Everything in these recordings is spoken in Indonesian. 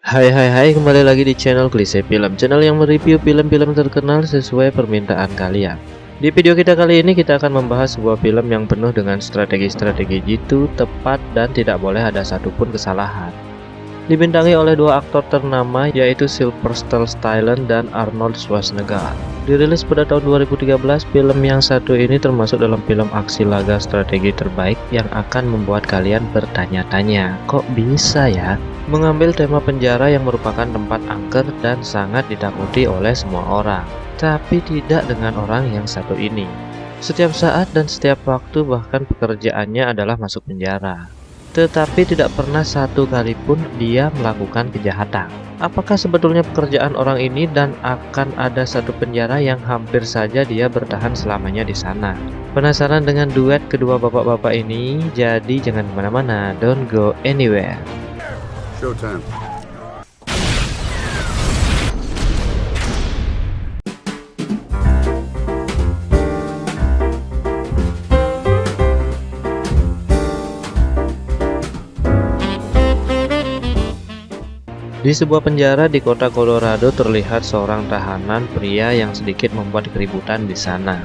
Hai, kembali lagi di channel Klise Film, channel yang mereview film-film terkenal sesuai permintaan kalian. Di video kita kali ini kita akan membahas sebuah film yang penuh dengan strategi-strategi jitu, tepat, dan tidak boleh ada satupun kesalahan. Dibintangi oleh dua aktor ternama yaitu Sylvester Stallone dan Arnold Schwarzenegger. Dirilis pada tahun 2013, film yang satu ini termasuk dalam film aksi laga strategi terbaik yang akan membuat kalian bertanya-tanya, kok bisa ya? Mengambil tema penjara yang merupakan tempat angker dan sangat ditakuti oleh semua orang, tapi tidak dengan orang yang satu ini. Setiap saat dan setiap waktu bahkan pekerjaannya adalah masuk penjara. Tetapi tidak pernah satu kali pun dia melakukan kejahatan. Apakah sebetulnya pekerjaan orang ini dan akan ada satu penjara yang hampir saja dia bertahan selamanya di sana? Penasaran dengan duet kedua bapak-bapak ini? Jadi jangan kemana-mana, don't go anywhere. Showtime. Di sebuah penjara di kota Colorado terlihat seorang tahanan pria yang sedikit membuat keributan di sana.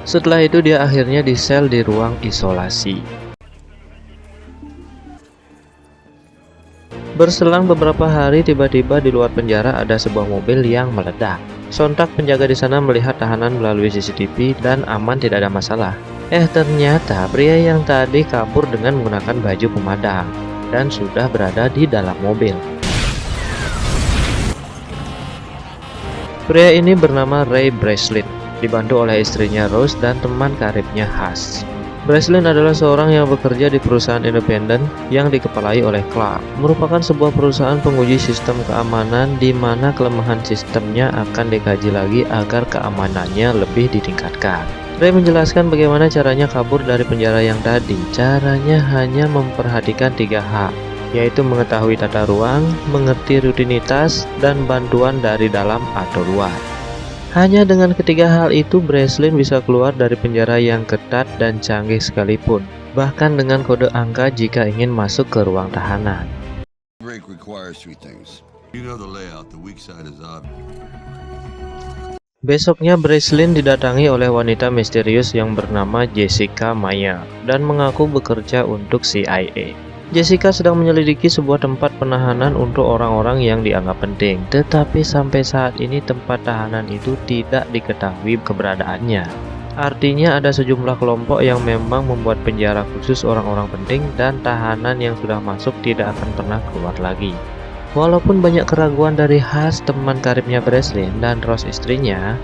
Setelah itu dia akhirnya di sel di ruang isolasi. Berselang beberapa hari, tiba-tiba di luar penjara ada sebuah mobil yang meledak. Sontak penjaga di sana melihat tahanan melalui CCTV dan aman, tidak ada masalah. Ternyata pria yang tadi kabur dengan menggunakan baju pemadam dan sudah berada di dalam mobil. Pria ini bernama Ray Breslin, dibantu oleh istrinya Rose dan teman karibnya Hush. Breslin adalah seorang yang bekerja di perusahaan independen yang dikepalai oleh Clark, merupakan sebuah perusahaan penguji sistem keamanan di mana kelemahan sistemnya akan dikaji lagi agar keamanannya lebih ditingkatkan. Ray menjelaskan bagaimana caranya kabur dari penjara yang tadi. Caranya hanya memperhatikan 3 hal, yaitu mengetahui tata ruang, mengerti rutinitas, dan bantuan dari dalam atau luar. Hanya dengan ketiga hal itu, Breslin bisa keluar dari penjara yang ketat dan canggih sekalipun, bahkan dengan kode angka jika ingin masuk ke ruang tahanan. Break requires 3 things. You know the layout. The weak side is obvious. Besoknya Breslin didatangi oleh wanita misterius yang bernama Jessica Meyer dan mengaku bekerja untuk CIA. Jessica sedang menyelidiki sebuah tempat penahanan untuk orang-orang yang dianggap penting, tetapi sampai saat ini tempat tahanan itu tidak diketahui keberadaannya. Artinya ada sejumlah kelompok yang memang membuat penjara khusus orang-orang penting dan tahanan yang sudah masuk tidak akan pernah keluar lagi. Walaupun banyak keraguan dari Hush, teman karibnya Breslin, dan Rose istrinya,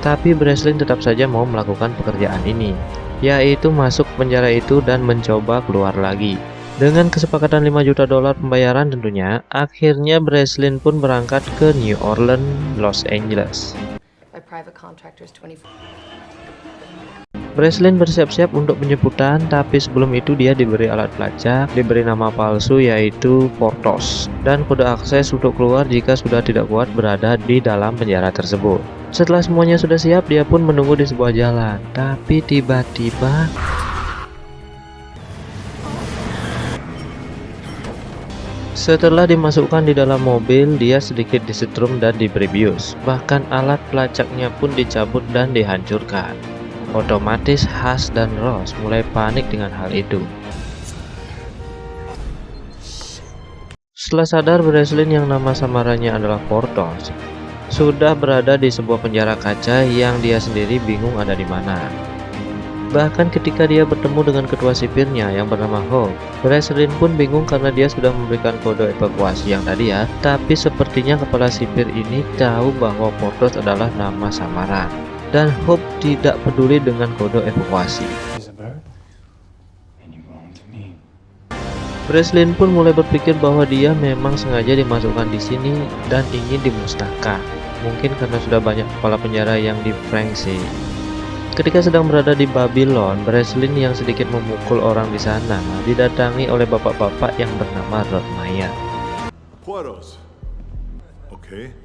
tapi Breslin tetap saja mau melakukan pekerjaan ini, yaitu masuk penjara itu dan mencoba keluar lagi. Dengan kesepakatan $5 juta pembayaran tentunya, akhirnya Breslin pun berangkat ke New Orleans, Los Angeles. Breslin bersiap-siap untuk penjemputan, tapi sebelum itu dia diberi alat pelacak, diberi nama palsu yaitu Portos, dan kode akses untuk keluar jika sudah tidak kuat berada di dalam penjara tersebut. Setelah semuanya sudah siap, dia pun menunggu di sebuah jalan, tapi tiba-tiba setelah dimasukkan di dalam mobil, dia sedikit disetrum dan diberi bius. Bahkan alat pelacaknya pun dicabut dan dihancurkan. Otomatis Hush dan Rose mulai panik dengan hal itu. Setelah sadar, Breslin yang nama samarannya adalah Portos sudah berada di sebuah penjara kaca yang dia sendiri bingung ada di mana. Bahkan ketika dia bertemu dengan ketua sipirnya yang bernama Hope, Breslin pun bingung karena dia sudah memberikan kode evakuasi yang tadi ya, tapi sepertinya kepala sipir ini tahu bahwa Portos adalah nama samaran, dan Hope tidak peduli dengan kode evakuasi. Breslin pun mulai berpikir bahwa dia memang sengaja dimasukkan di sini dan ingin dimusnahkan, mungkin karena sudah banyak kepala penjara yang di-prank sih. Ketika sedang berada di Babylon, Breslin yang sedikit memukul orang di sana didatangi oleh bapak-bapak yang bernama Rod Meyer. Okay.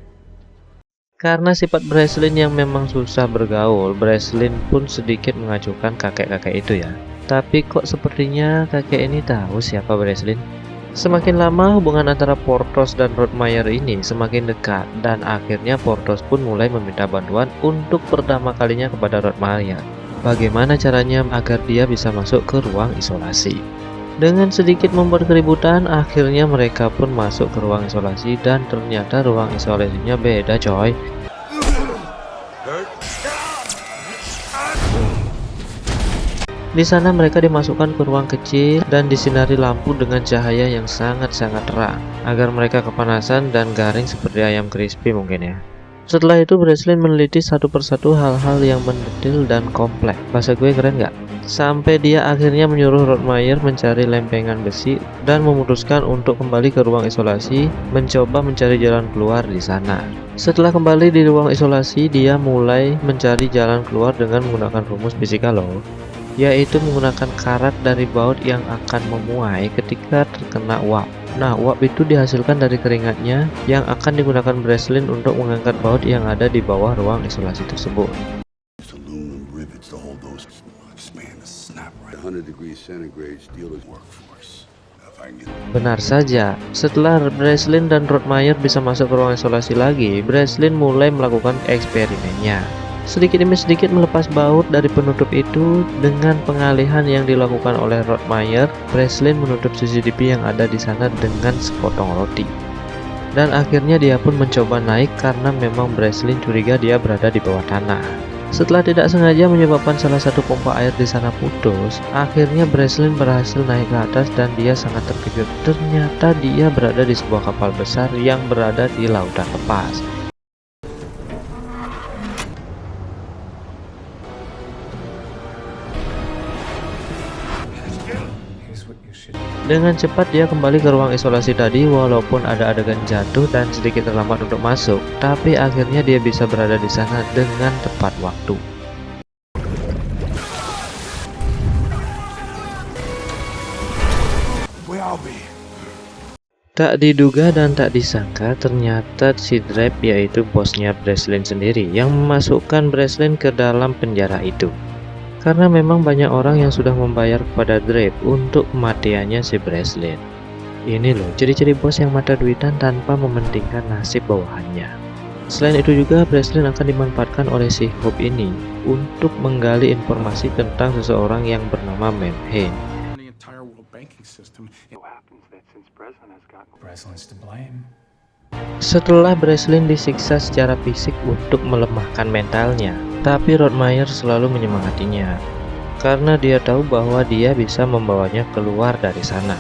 Karena sifat Breslin yang memang susah bergaul, Breslin pun sedikit mengacuhkan kakek-kakek itu ya. Tapi kok sepertinya kakek ini tahu siapa Breslin. Semakin lama hubungan antara Porthos dan Rottmeier ini semakin dekat, dan akhirnya Porthos pun mulai meminta bantuan untuk pertama kalinya kepada Rottmeier. Bagaimana caranya agar dia bisa masuk ke ruang isolasi? Dengan sedikit membuat keributan, akhirnya mereka pun masuk ke ruang isolasi, dan ternyata ruang isolasinya beda coy. Di sana mereka dimasukkan ke ruang kecil dan disinari lampu dengan cahaya yang sangat-sangat terang agar mereka kepanasan dan garing seperti ayam crispy mungkin ya. Setelah itu Breslin meneliti satu persatu hal-hal yang mendetail dan kompleks. Bahasa gue keren nggak? Sampai dia akhirnya menyuruh Rottmeier mencari lempengan besi dan memutuskan untuk kembali ke ruang isolasi, mencoba mencari jalan keluar di sana. Setelah kembali di ruang isolasi, dia mulai mencari jalan keluar dengan menggunakan rumus fisika loh, yaitu menggunakan karat dari baut yang akan memuai ketika terkena uap. Nah, uap itu dihasilkan dari keringatnya yang akan digunakan Breslin untuk mengangkat baut yang ada di bawah ruang isolasi tersebut. Aluminum rivets to hold those. Expand the snap right. 100 degrees centigrade steel is workforce. If I can get Benar saja, setelah Breslin dan Rottmeier bisa masuk ke ruang isolasi lagi, Breslin mulai melakukan eksperimennya. Sedikit demi sedikit melepas baut dari penutup itu. Dengan pengalihan yang dilakukan oleh Rottmeier, Breslin menutup CCTV yang ada di sana dengan sepotong roti. Dan akhirnya dia pun mencoba naik karena memang Breslin curiga dia berada di bawah tanah. Setelah tidak sengaja menyebabkan salah satu pompa air di sana putus, akhirnya Breslin berhasil naik ke atas dan dia sangat terkejut. Ternyata dia berada di sebuah kapal besar yang berada di lautan lepas. Dengan cepat dia kembali ke ruang isolasi tadi, walaupun ada adegan jatuh dan sedikit terlambat untuk masuk, tapi akhirnya dia bisa berada di sana dengan tepat waktu. Tak diduga dan tak disangka, ternyata si Drape yaitu bosnya Breslin sendiri yang memasukkan Breslin ke dalam penjara itu. Karena memang banyak orang yang sudah membayar kepada Drape untuk kematiannya si Breslin. Ini loh ciri-ciri bos yang mata duitan tanpa mementingkan nasib bawahannya. Selain itu juga Breslin akan dimanfaatkan oleh si Hope ini untuk menggali informasi tentang seseorang yang bernama Manheim. Setelah Breslin disiksa secara fisik untuk melemahkan mentalnya, tapi Rottmeier selalu menyemangatinya karena dia tahu bahwa dia bisa membawanya keluar dari sana.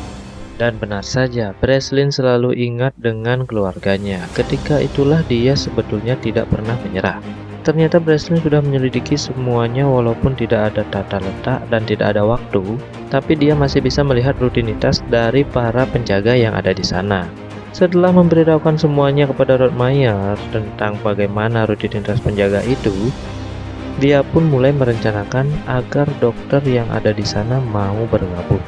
Dan benar saja, Breslin selalu ingat dengan keluarganya. Ketika itulah dia sebetulnya tidak pernah menyerah. Ternyata Breslin sudah menyelidiki semuanya walaupun tidak ada tata letak dan tidak ada waktu, tapi dia masih bisa melihat rutinitas dari para penjaga yang ada di sana. Setelah memberitahukan semuanya kepada Rottmeier tentang bagaimana rutinitas penjaga itu, dia pun mulai merencanakan agar dokter yang ada di sana mau bergabung.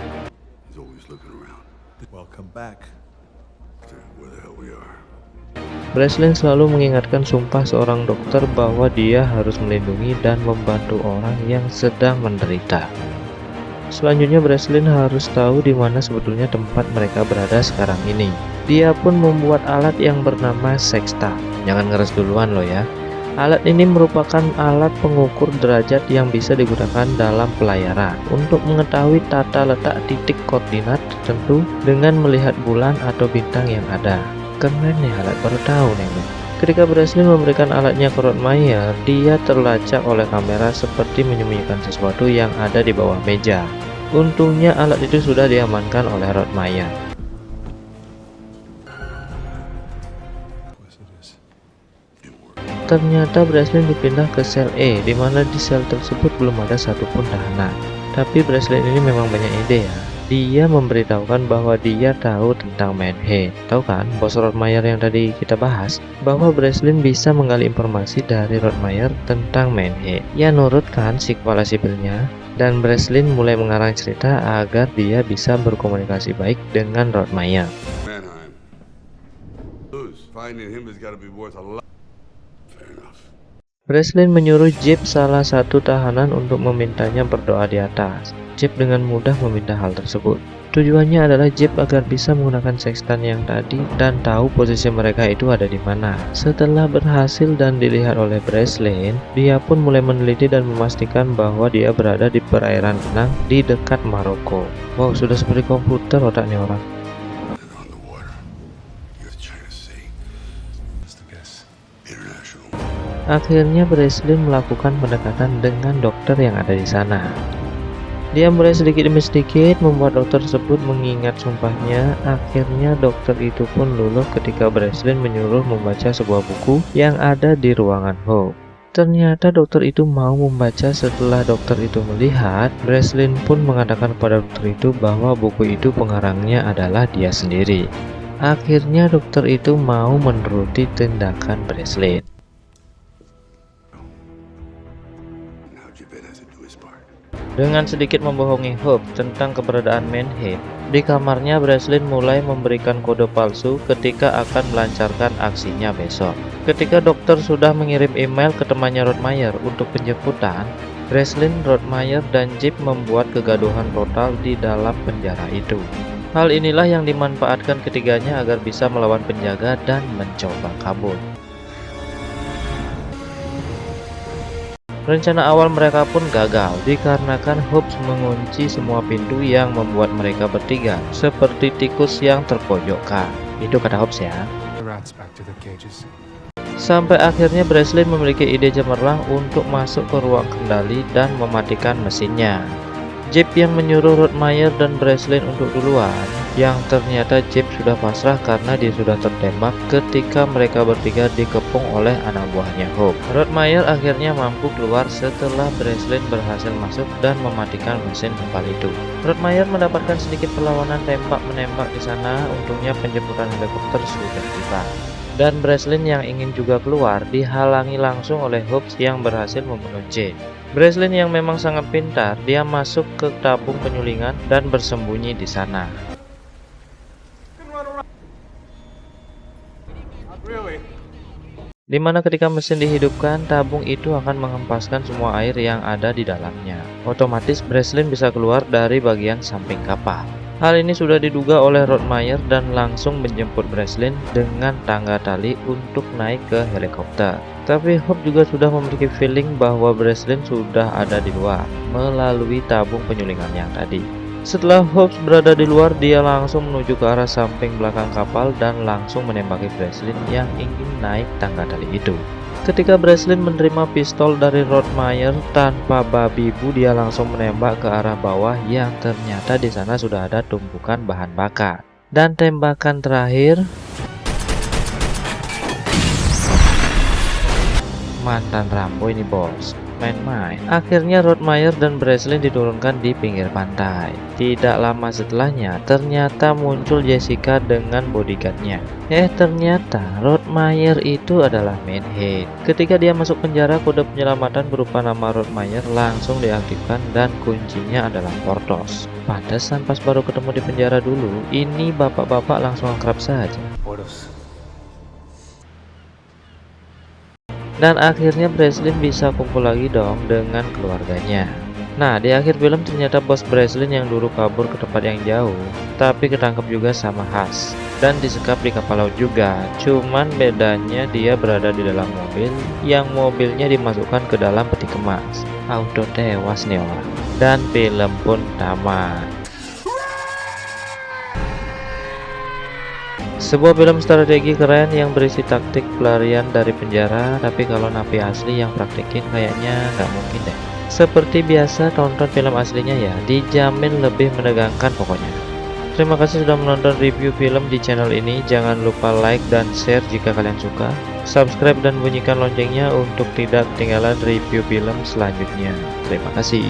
Breslin selalu mengingatkan sumpah seorang dokter bahwa dia harus melindungi dan membantu orang yang sedang menderita. Selanjutnya Breslin harus tahu di mana sebetulnya tempat mereka berada sekarang ini. Dia pun membuat alat yang bernama sexta. Jangan ngeres duluan loh ya. Alat ini merupakan alat pengukur derajat yang bisa digunakan dalam pelayaran untuk mengetahui tata letak titik koordinat tertentu dengan melihat bulan atau bintang yang ada. Keren nih alat, baru tahu nih. Ketika Breslin memberikan alatnya ke Rottmeier, dia terlacak oleh kamera seperti menyembunyikan sesuatu yang ada di bawah meja. Untungnya alat itu sudah diamankan oleh Rottmeier. Ternyata Breslin dipindah ke sel E, di mana di sel tersebut belum ada satupun tahanan. Tapi Breslin ini memang banyak ide ya. Dia memberitahukan bahwa dia tahu tentang Manheim. Tahu kan, bos Rottmeier yang tadi kita bahas, bahwa Breslin bisa menggali informasi dari Rottmeier tentang Manheim. Ya nurut kan si kepala sipilnya. Dan Breslin mulai mengarang cerita agar dia bisa berkomunikasi baik dengan Rottmeier. Manheim. Finding him has got to be worth a lot. Fair enough. Breslin menyuruh Jeep, salah satu tahanan, untuk memintanya berdoa di atas. Jeep dengan mudah meminta hal tersebut. Tujuannya adalah Jeep agar bisa menggunakan sextant yang tadi dan tahu posisi mereka itu ada di mana. Setelah berhasil dan dilihat oleh Breslin, dia pun mulai meneliti dan memastikan bahwa dia berada di perairan tenang di dekat Maroko. Wow, sudah seperti komputer otaknya orang. On the water. You're the China Sea. Just a guess. International. Akhirnya Breslin melakukan pendekatan dengan dokter yang ada di sana. Dia mulai sedikit demi sedikit membuat dokter tersebut mengingat sumpahnya. Akhirnya dokter itu pun luluh ketika Breslin menyuruh membaca sebuah buku yang ada di ruangan Hope. Ternyata dokter itu mau membaca. Setelah dokter itu melihat, Breslin pun mengatakan kepada dokter itu bahwa buku itu pengarangnya adalah dia sendiri. Akhirnya dokter itu mau menuruti tindakan Breslin. Now Javed has to do his part. Dengan sedikit membohongi Hope tentang keberadaan Manhead, di kamarnya Breslin mulai memberikan kode palsu ketika akan melancarkan aksinya besok. Ketika dokter sudah mengirim email ke temannya Rottmeyer untuk penjemputan, Breslin, Rottmeyer, dan Jeep membuat kegaduhan total di dalam penjara itu. Hal inilah yang dimanfaatkan ketiganya agar bisa melawan penjaga dan mencoba kabur. Rencana awal mereka pun gagal dikarenakan Hobbs mengunci semua pintu yang membuat mereka bertiga seperti tikus yang terpojokkan. Itu kata Hobbs ya. The rats back to their cages. Sampai akhirnya Breslin memiliki ide cemerlang untuk masuk ke ruang kendali dan mematikan mesinnya. Jeep yang menyuruh Rottmeyer dan Breslin untuk duluan, yang ternyata Jeep sudah pasrah karena dia sudah tertembak ketika mereka bertiga dikepung oleh anak buahnya Hope. Rottmeyer akhirnya mampu keluar setelah Breslin berhasil masuk dan mematikan mesin kapal itu. Rottmeyer mendapatkan sedikit perlawanan tembak-menembak di sana. Untungnya penjemputan helikopter sudah tiba. Dan Breslin yang ingin juga keluar dihalangi langsung oleh Hobbs yang berhasil membunuh Jeep. Breslin yang memang sangat pintar, dia masuk ke tabung penyulingan dan bersembunyi di sana. Dimana ketika mesin dihidupkan, tabung itu akan mengempaskan semua air yang ada di dalamnya. Otomatis Breslin bisa keluar dari bagian samping kapal. Hal ini sudah diduga oleh Rottmeyer dan langsung menjemput Breslin dengan tangga tali untuk naik ke helikopter. Tapi Hope juga sudah memiliki feeling bahwa Breslin sudah ada di luar melalui tabung penyulingan yang tadi. Setelah Hope berada di luar, dia langsung menuju ke arah samping belakang kapal dan langsung menembaki Breslin yang ingin naik tangga tali itu. Ketika Breslin menerima pistol dari Rottmeyer tanpa babi bu, dia langsung menembak ke arah bawah yang ternyata di sana sudah ada tumpukan bahan bakar. Dan tembakan terakhir, mantan Rambo ini bos, main-main. Akhirnya Rottmeyer dan Breslin diturunkan di pinggir pantai. Tidak lama setelahnya ternyata muncul Jessica dengan bodyguardnya. Ternyata Rottmeyer itu adalah Manhead. Ketika dia masuk penjara, kode penyelamatan berupa nama Rottmeyer langsung diaktifkan dan kuncinya adalah Portos. Pantesan pas baru ketemu di penjara dulu, ini bapak-bapak langsung akrab saja. Portos. Dan akhirnya Breslin bisa kumpul lagi dong dengan keluarganya. Nah, di akhir film ternyata bos Breslin yang dulu kabur ke tempat yang jauh, tapi ketangkep juga sama Haas dan disekap di kapal laut juga. Cuman bedanya dia berada di dalam mobil yang mobilnya dimasukkan ke dalam peti kemas. Auto tewas nih orang. Dan film pun tamat. Sebuah film strategi keren yang berisi taktik pelarian dari penjara, tapi kalau napi asli yang praktekin kayaknya nggak mungkin deh. Seperti biasa, tonton film aslinya ya, dijamin lebih menegangkan pokoknya. Terima kasih sudah menonton review film di channel ini. Jangan lupa like dan share jika kalian suka. Subscribe dan bunyikan loncengnya untuk tidak ketinggalan review film selanjutnya. Terima kasih.